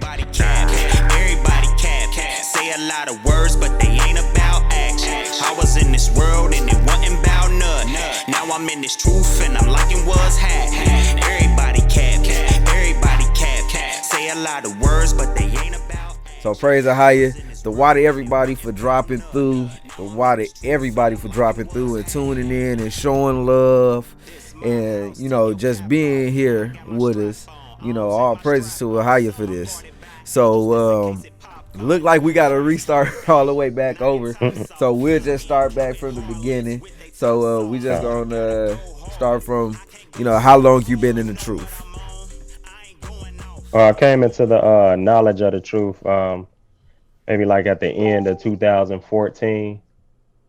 Everybody cap, everybody cap. Say a lot of words, but they ain't about action. I was in this world and it wasn't about nothing. Now I'm in this truth and I'm liking what's happening. Everybody cap, everybody cap. Say a lot of words, but they ain't about action. So praise Ahch. The water everybody for dropping through. The water everybody for dropping through and tuning in and showing love and, you know, just being here with us. You know, all praises to Ahch for this. So look like we got to restart all the way back over. So we'll just start back from the beginning. So we just gonna start from, you know, how long you been in the truth. I came into the knowledge of the truth maybe like at the end of 2014,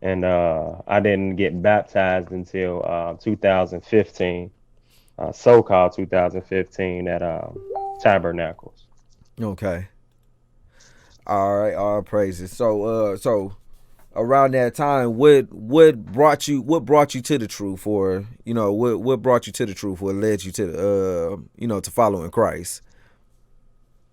and I didn't get baptized until 2015, so-called 2015 at Tabernacles. Okay. All right, all praises. So around that time, what brought you to the truth, or you know what brought you to the truth, what led you to you know, to following Christ?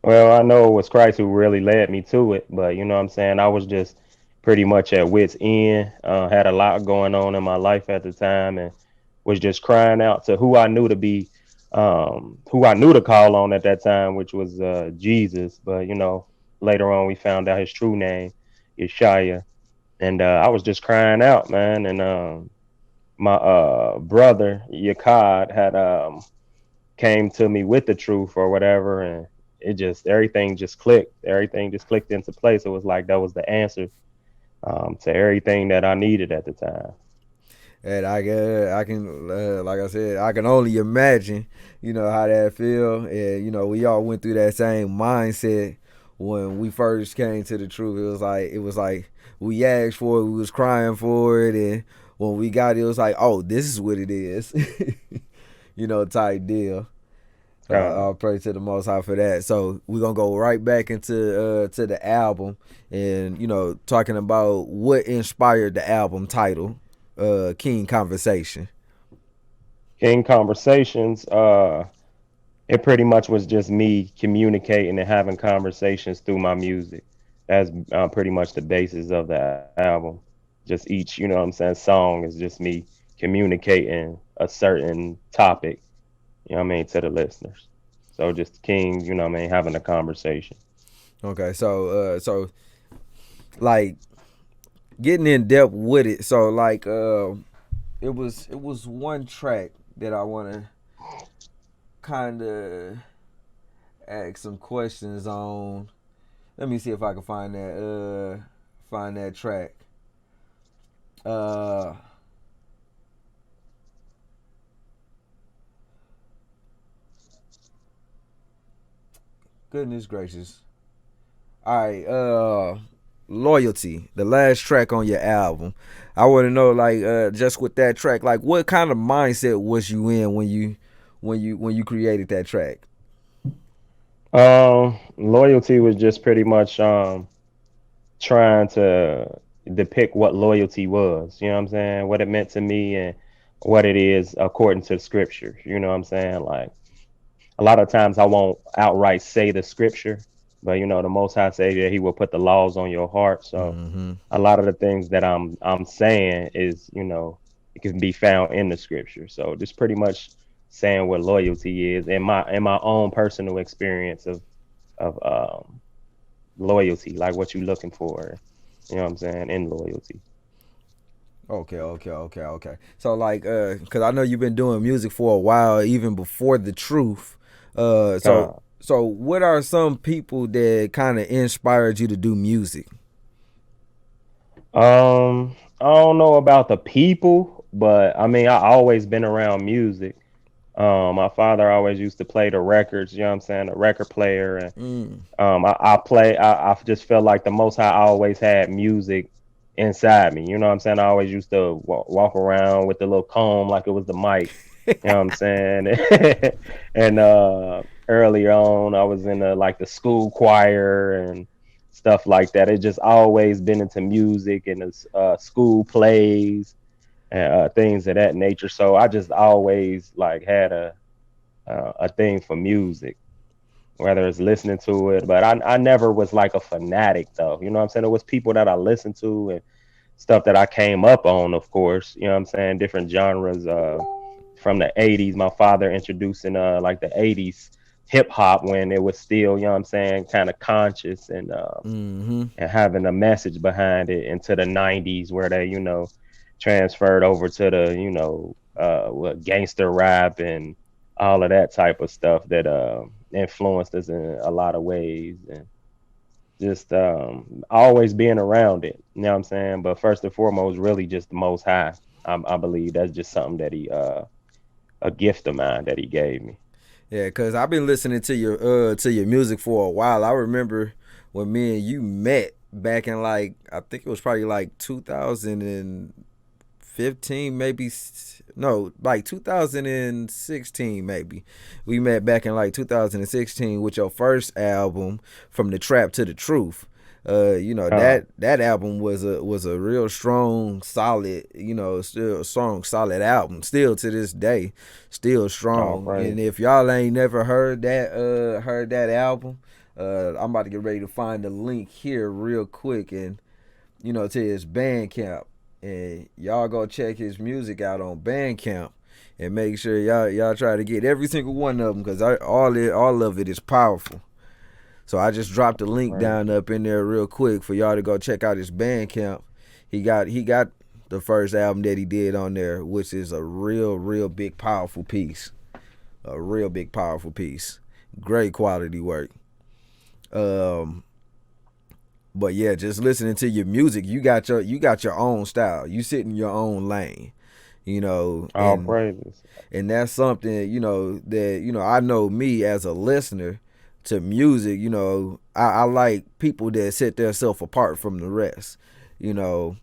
Well, I know it was Christ who really led me to it, but you know what I'm saying? I was just pretty much at wit's end, had a lot going on in my life at the time, and was just crying out to who I knew to be, who I knew to call on at that time, which was Jesus. But, you know, later on we found out his true name, Yeshaya. And I was just crying out, man. And my brother, Yakad, had came to me with the truth or whatever, and it just everything just clicked. Everything just clicked into place. It was like that was the answer to everything that I needed at the time. And I can like I said, I can only imagine, you know, how that feel. And you know, we all went through that same mindset when we first came to the truth. It was like we asked for it, we was crying for it, and when we got it, it was like, oh, this is what it is, you know, type deal. Uh, I'll pray to the Most High for that. So we're gonna go right back into to the album, and you know, talking about what inspired the album title, King Conversation. King Conversations, it pretty much was just me communicating and having conversations through my music. That's pretty much the basis of the album. Just each, you know what I'm saying, song is just me communicating a certain topic, you know what I mean, to the listeners. So just King, you know what I mean, having a conversation. Okay, so like getting in depth with it. So like it was one track that I want to kind of ask some questions on. Let me see if I can find that track. Uh Goodness gracious. All right, Loyalty, the last track on your album. I want to know, like, just with that track, like, what kind of mindset was you in when you created that track? Loyalty was just pretty much trying to depict what loyalty was, you know what I'm saying? What it meant to me and what it is according to scripture. You know what I'm saying? Like a lot of times I won't outright say the scripture, but you know, the most high say that he will put the laws on your heart. So Mm-hmm. a lot of the things that I'm saying is, you know, it can be found in the scripture. So just pretty much saying what loyalty is in my own personal experience of loyalty, like what you looking for, you know what I'm saying, in loyalty. Okay. So like, cause I know you've been doing music for a while, even before the truth. Uh, so Uh, so what are some people that kind of inspired you to do music? I don't know about the people, but I mean, I always been around music. My father always used to play the records, you know what I'm saying, a record player, and Mm. I just felt like the most High always had music inside me. You know what I'm saying? I always used to walk around with the little comb like it was the mic. You know what I'm saying? And earlier on, I was in like the school choir and stuff like that. It just always been into music and school plays and things of that nature. So I just always like had a thing for music. whether it's listening to it. But I never was like a fanatic though. You know what I'm saying? It was people that I listened to and stuff that I came up on, of course. You know what I'm saying? Different genres from the 80s. My father introducing like the 80s hip hop when it was still, you know what I'm saying, kind of conscious and having a message behind it, into the 90s where they, transferred over to the, what gangster rap and all of that type of stuff that influenced us in a lot of ways. And just always being around it, you know what I'm saying? But first and foremost, really just the Most High. I believe that's just something that he a gift of mine that he gave me. Yeah, cause I've been listening to your music for a while. I remember when me and you met back in, like, I think it was probably like 2015, maybe. No, like 2016 maybe. We met back in like 2016 with your first album, From the Trap to the Truth. That album was a real strong, solid, still a strong, solid album. Still to this day, still strong. Right. And if y'all ain't never heard that album, I'm about to get ready to find the link here real quick, and to his Bandcamp, and y'all go check his music out on Bandcamp, and make sure y'all try to get every single one of them, because all of it is powerful. So I just dropped the link down up in there real quick for y'all to go check out his Bandcamp. He got the first album that he did on there, which is a real big powerful piece. A real big powerful piece. Great quality work. But yeah, just listening to your music, you got your own style. You sit in your own lane. All praises. And that's something, that, I know me as a listener to music, I like people that set themselves apart from the rest, and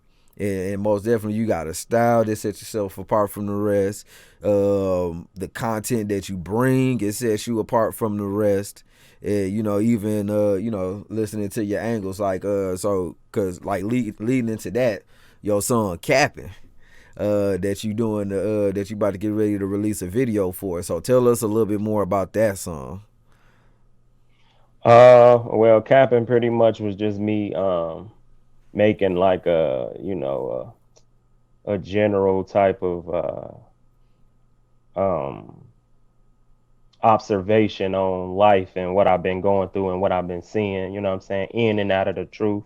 most definitely you got a style that sets yourself apart from the rest. The content that you bring, it sets you apart from the rest. Even listening to your angles, like because like leading into that, your song Capping, that you doing that you about to get ready to release a video for. So tell us a little bit more about that song. Well, Capping pretty much was just me making like a general type of observation on life and what I've been going through and what I've been seeing, you know what I'm saying, in and out of the truth.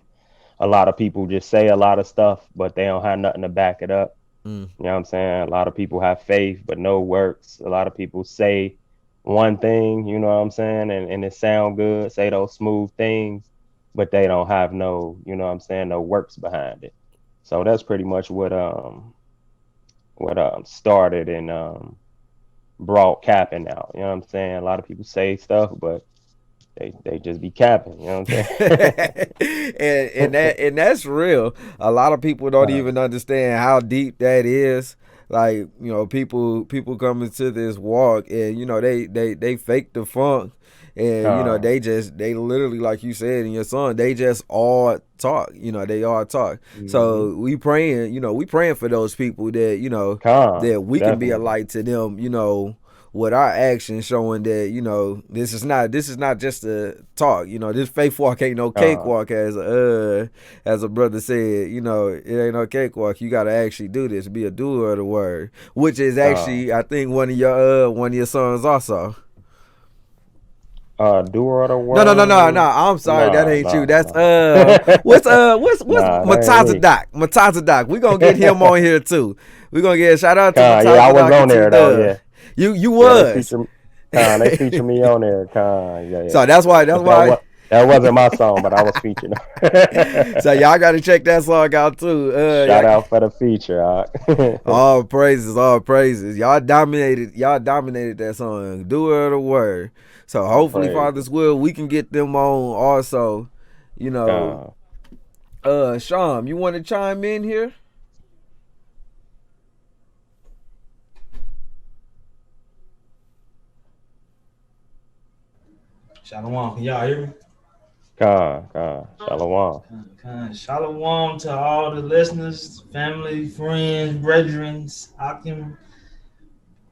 A lot of people just say a lot of stuff, but they don't have nothing to back it up. You know what I'm saying? A lot of people have faith, but no works. A lot of people say one thing, you know what I'm saying, and it sound good, say those smooth things, but they don't have no, you know what I'm saying, no works behind it. So that's pretty much what started and brought Capping out. You know what I'm saying? A lot of people say stuff, but they just be capping, you know what I'm saying? and that's real. A lot of people don't even understand how deep that is. Like, people come into this walk and they fake the funk, and they literally, like you said in your song, they just all talk. They all talk. Mm-hmm. So we praying for those people that that we can be a light to them. With our actions showing that this is not just a talk. This faith walk ain't no cakewalk, as a brother said. It ain't no cakewalk. You gotta actually do this, be a doer of the word, which is actually I think one of your songs also. Doer of the word. No. I'm sorry, that ain't you. That's what's Matazadok. We gonna get him on here too. We gonna get a shout out to Matazadok. Yeah, I was on there though. Yeah. You was. They feature me on there. Yeah. So that's why. That wasn't my song, but I was featured. So y'all got to check that song out too. Shout out for the feature. All praises. Y'all dominated that song. Doer of the word. So hopefully, Father's will, we can get them on also. Sham, you want to chime in here? Shalom, can y'all hear me? Shalom. Shalom to all the listeners, family, friends, brethren.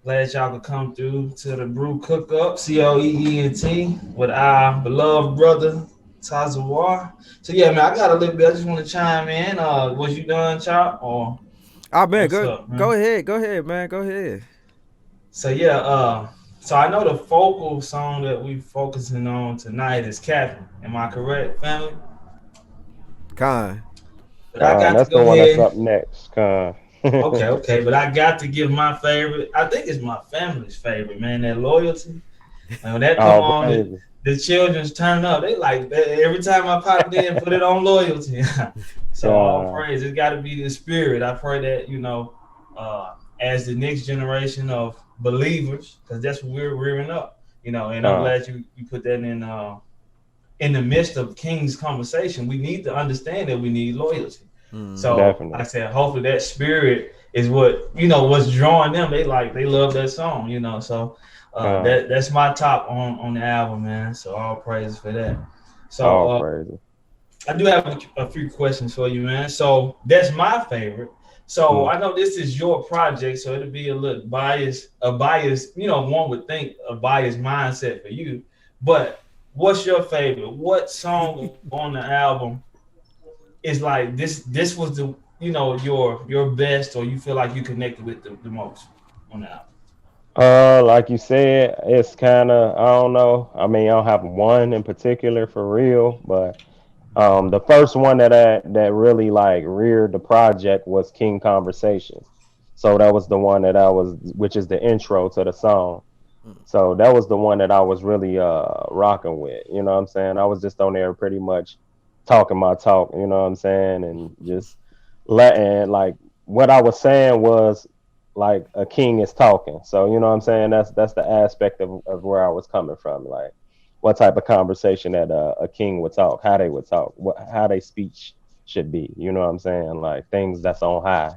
Glad y'all could come through to the Brew Cook Up, COEENT, with our beloved brother Tazawar. So yeah, man, I got a little bit. I just want to chime in. Was you done, Chop? Or Man, what's up, man? go ahead, man. Go ahead. So yeah, so I know the focal song that we focusing on tonight is Catherine. Am I correct, family? Con. But I got to That's the go one that's ahead. up next. Okay, but I got to give my favorite. I think it's my family's favorite, man. That loyalty. And when that come on, the children's turn up. They like every time I pop it in, put it on loyalty. So all praise. It's got to be the spirit. I pray that as the next generation of believers, because that's what we're rearing up. And I'm glad you put that in the midst of King's conversation. We need to understand that we need loyalty. So definitely. Like I said, hopefully that spirit is what's drawing them. They love that song, So that's my top on the album, man. So all praise for that. So I do have a few questions for you, man. So that's my favorite. So I know this is your project, so it'll be a little biased, one would think a biased mindset for you. But what's your favorite? What song on the album is like this was the your best, or you feel like you connected with the most on the album? Like you said, it's kind of, I don't know. I mean, I don't have one in particular for real, but the first one that really like reared the project was King Conversation. So that was the one which is the intro to the song. So that was the one that I was really rocking with. You know what I'm saying? I was just on there pretty much talking my talk, you know what I'm saying, and just letting, like, what I was saying was like a king is talking. So you know what I'm saying, that's the aspect of where I was coming from, like what type of conversation that a king would talk, how they would talk, how they speech should be, you know what I'm saying, like things that's on high,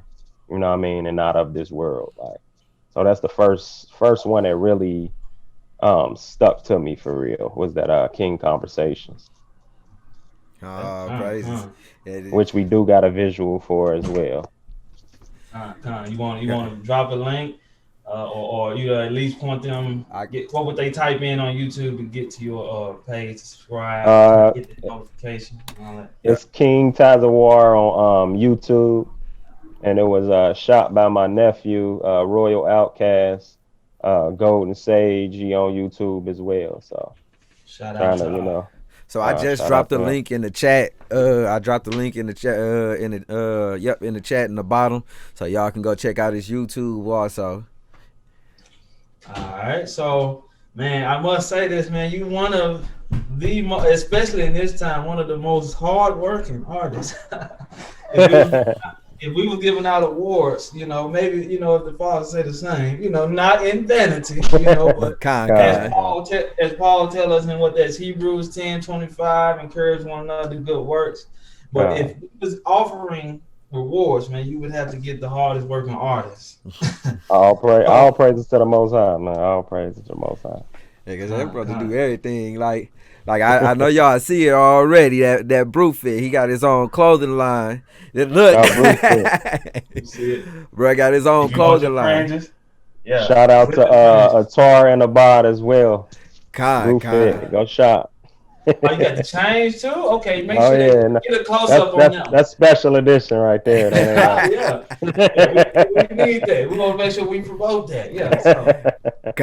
you know what I mean, and not of this world. Like, so that's the first one that really stuck to me for real, was that King Conversations. Praises. Which we do got a visual for as well. You want to drop a link, or you at least point them. What would they type in on YouTube to get to your page, subscribe, get the notification, and all that? It's King Tazawar on YouTube, and it was shot by my nephew, Royal Outcast, Golden Sage. He on YouTube as well. So shout out to So I just dropped the link in the chat. I dropped the link in the chat in the chat in the bottom, so y'all can go check out his YouTube also. All right, so man, I must say this, man. You one of the especially in this time, one of the most hardworking artists. If we were giving out awards, maybe if the father say the same, not in vanity, but as Paul tell us in what that's Hebrews 10:25, encourage one another to good works. But if he was offering rewards, man, you would have to get the hardest working artists. all praises to the Most High, man. All praises to the Most High. Yeah, because that brother do everything. Like I know y'all see it already. That Brew Fit, he got his own clothing line. Look, bro, got his own clothing line. Yeah. Shout out to Atar and Abad as well. Go shop. Oh, you got the change too? Okay, make sure get a close up on them. That's special edition right there. Yeah, we need that. We're gonna make sure we promote that. Yeah. So,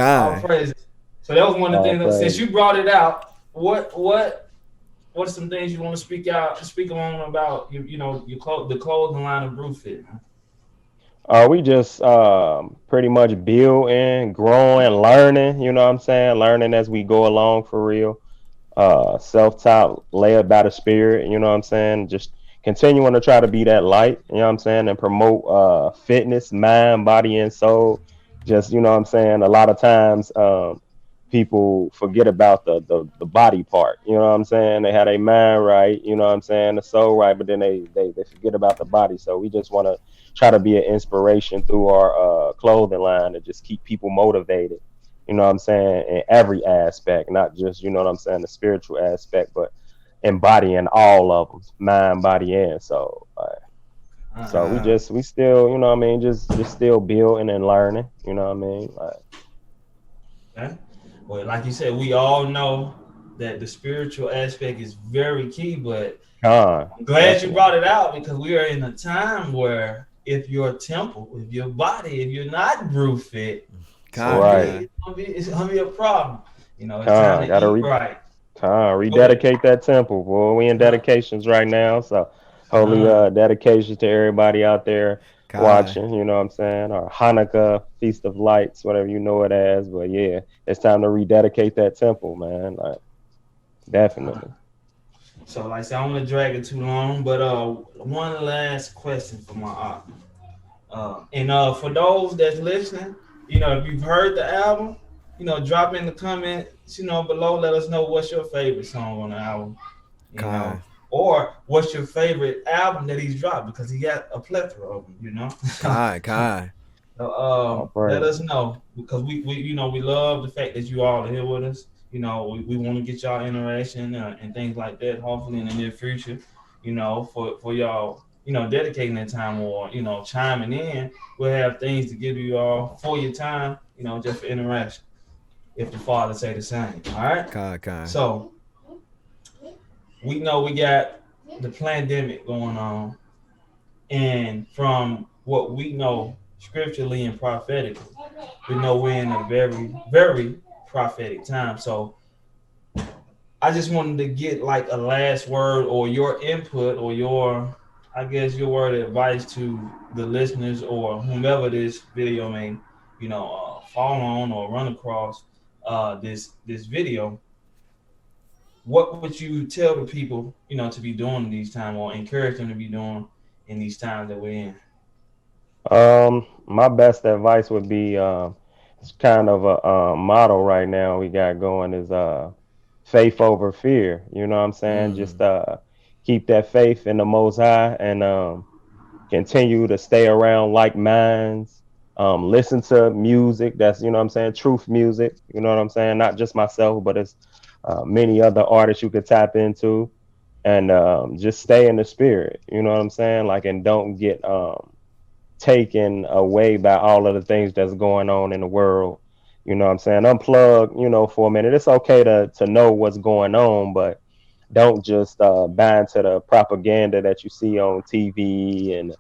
all praises. So that was one of the things. Since you brought it out, what's some things you want to speak on about the clothing line of Brew Fit? We just pretty much building, growing, learning. You know what I'm saying? Learning as we go along for real. Self-taught, led by the Spirit. You know what I'm saying? Just continuing to try to be that light. You know what I'm saying? And promote fitness, mind, body, and soul. Just, you know what I'm saying? A lot of times people forget about the body part. You know what I'm saying? They had their mind right, you know what I'm saying, the soul right, but then they forget about the body. So we just want to try to be an inspiration through our clothing line to just keep people motivated, you know what I'm saying, in every aspect, not just, you know what I'm saying, the spiritual aspect, but embodying all of them, mind, body, and soul. So we still, you know what I mean, just still building and learning, you know what I mean? Like, okay. Well, like you said, we all know that the spiritual aspect is very key, but I'm glad you brought it out because we are in a time where if your temple, if your body, if you're not brew fit, it's gonna be a problem. You know, it's time to eat right. Rededicate that temple, boy. We in dedications right now, so holy dedications to everybody out there watching, you know what I'm saying? Or Hanukkah, Feast of Lights, whatever you know it as. But yeah, it's time to rededicate that temple, man. Like, definitely. So, like I said, I don't want to drag it too long, but one last question for my and for those that's listening, you know, if you've heard the album, you know, drop in the comments, you know, below. Let us know what's your favorite song on the album, you know, or what's your favorite album that he's dropped because he got a plethora of them, you know. So, let us know because we you know we love the fact that you all are here with us. You know, we want to get y'all interaction and things like that. Hopefully in the near future, you know, for y'all, you know, dedicating that time or you know chiming in, we'll have things to give you all for your time. You know, just for interaction. If the father say the same, all right. So we know we got the pandemic going on, and from what we know scripturally and prophetically, we know we're in a very, very prophetic time. So I just wanted to get like a last word or your input or your, I guess your word of advice to the listeners or whomever this video may, you know, fall on or run across this video. What would you tell the people, you know, to be doing in these times or encourage them to be doing in these times that we're in? My best advice would be it's kind of a motto right now we got going is faith over fear. You know what I'm saying? Just keep that faith in the Most High and continue to stay around like minds. Listen to music that's, you know what I'm saying, truth music. You know what I'm saying? Not just myself, but it's many other artists you could tap into, and just stay in the spirit. You know what I'm saying? Like, and don't get taken away by all of the things that's going on in the world. You know what I'm saying? Unplug, you know, for a minute. It's okay to know what's going on, but don't just buy into the propaganda that you see on TV and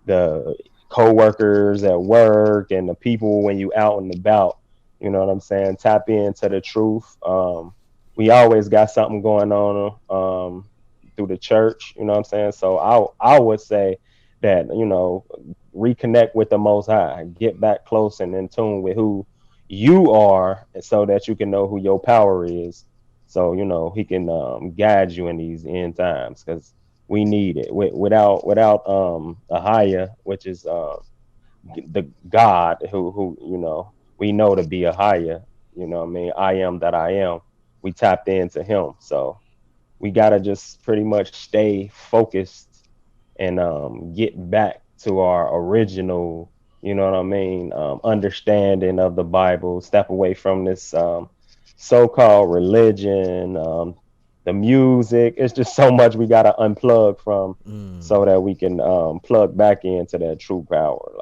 the co-workers at work and the people when you out and about. You know what I'm saying? Tap into the truth. We always got something going on through the church. You know what I'm saying? So I would say that, you know, reconnect with the Most High, get back close and in tune with who you are, so that you can know who your power is. So, you know, he can guide you in these end times, because we need it. Without a higher, which is the God who you know we know to be a higher. You know what I mean? I am that I am. We tapped into him, so we gotta just pretty much stay focused and get back to our original, you know what I mean, understanding of the Bible. Step away from this so-called religion, the music. It's just so much we gotta unplug from, so that we can plug back into that true power.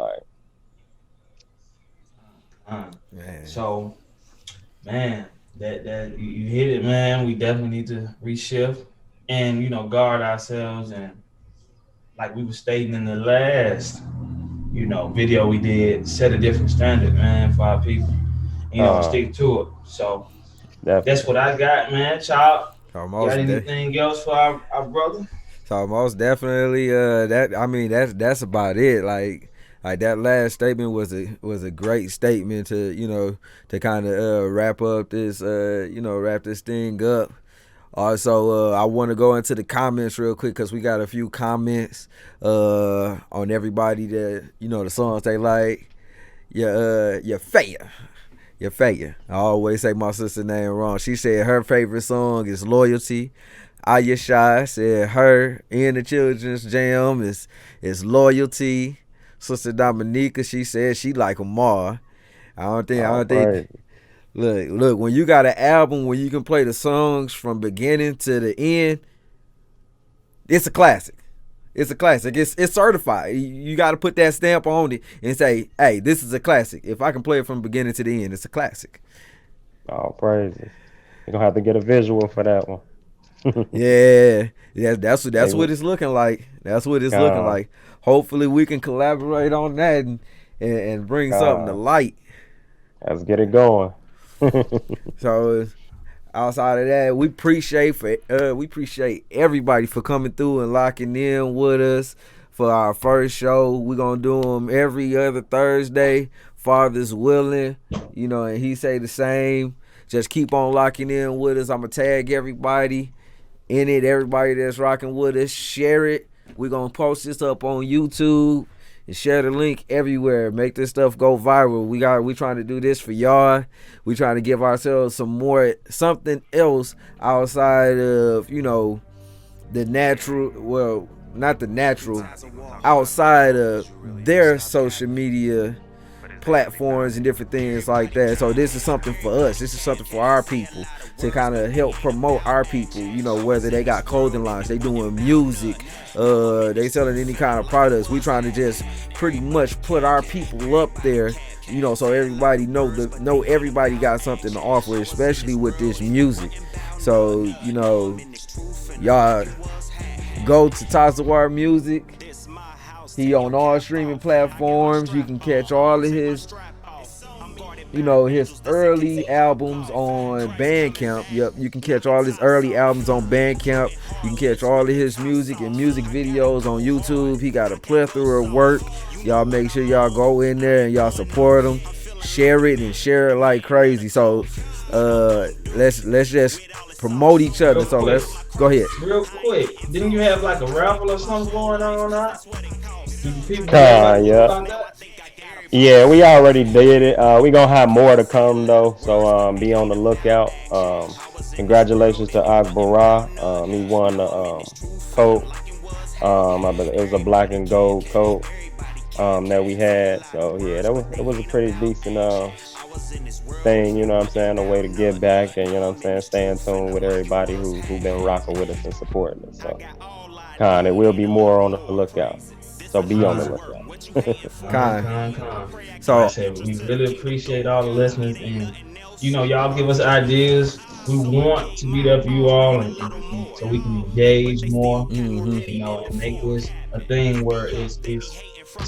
Like, so, man, that you hit it, man. We definitely need to reshift and, you know, guard ourselves, and like we were stating in the last, you know, video we did, set a different standard, man, for our people. You know, stick to it. So that's what I got, man. Chopp, got anything else for our brother? So most definitely, that's about it. Like that last statement was a great statement to, you know, to kind of wrap up this, wrap this thing up. Also, I want to go into the comments real quick because we got a few comments on everybody that, you know, the songs they like. Your fair. I always say my sister's name wrong. She said her favorite song is Loyalty. Ayesha said her and the Children's Jam is Loyalty. Sister Dominica, she said she like them all. I don't think. Look, when you got an album where you can play the songs from beginning to the end, it's a classic. It's a classic. It's certified. You got to put that stamp on it and say, hey, this is a classic. If I can play it from beginning to the end, it's a classic. Oh, praises. You're going to have to get a visual for that one. Yeah, that's what it's looking like. That's what it's looking like. Hopefully we can collaborate on that and bring something to light. Let's get it going. So outside of that, we appreciate everybody for coming through and locking in with us for our first show. We're gonna do them every other Thursday, Father's willing, and he say the same. Just keep on locking in with us. I'm gonna tag everybody in it, everybody that's rocking with us. Share it. We're gonna post this up on YouTube and share the link everywhere. Make this stuff go viral. We trying to do this for y'all. We trying to give ourselves something else outside of, the natural, well, not the natural, outside of their social media platforms and different things like that. So this is something for us. This is something for our people to kind of help promote our people, whether they got clothing lines, they doing music, they selling any kind of products. We trying to just pretty much put our people up there, so everybody know everybody got something to offer, especially with this music. So, y'all go to Tazawar Music. He on all streaming platforms. You can catch all of his, his early albums on Bandcamp. Yep, you can catch all his early albums on Bandcamp. You can catch all of his music and music videos on YouTube. He got a plethora of work. Y'all make sure y'all go in there and y'all support him. Share it and share it like crazy. So let's just promote each other. So let's go ahead. Real quick, didn't you have like a raffle or something going on? Yeah, we already did it. We gonna have more to come though, so be on the lookout. Congratulations to Ahch. He won the coat. I believe it was a black and gold coat that we had. So yeah, it was a pretty decent thing, a way to give back and stay in tune with everybody who been rocking with us and supporting us. So it will be more on the lookout. So be on the lookout. So like I said, we really appreciate all the listeners, and y'all give us ideas. We want to be there for you all, and so we can engage more, and make this a thing where it's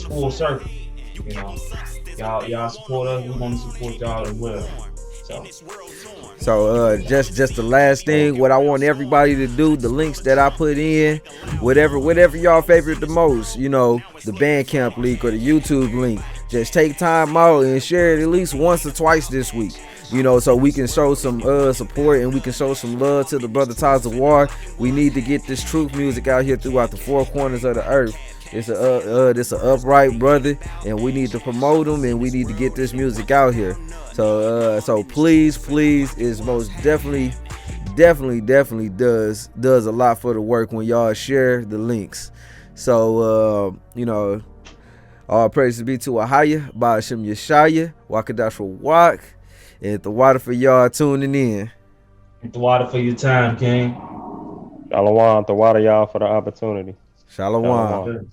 full circle. Y'all support us. We want to support y'all as well. So just the last thing, what I want everybody to do, the links that I put in, whatever y'all favorite the most, the Bandcamp link or the YouTube link, just take time out and share it at least once or twice this week, so we can show some support and we can show some love to the brother Tazawar. We need to get this truth music out here throughout the four corners of the earth. It's an upright brother, and we need to promote him, and we need to get this music out here. So please, is most definitely does a lot for the work when y'all share the links. So all praise be to Ahch by Shamnawaahla Yasharahla, and the water for y'all tuning in. The water for your time, King. Shalom, the water y'all for the opportunity. Shalom.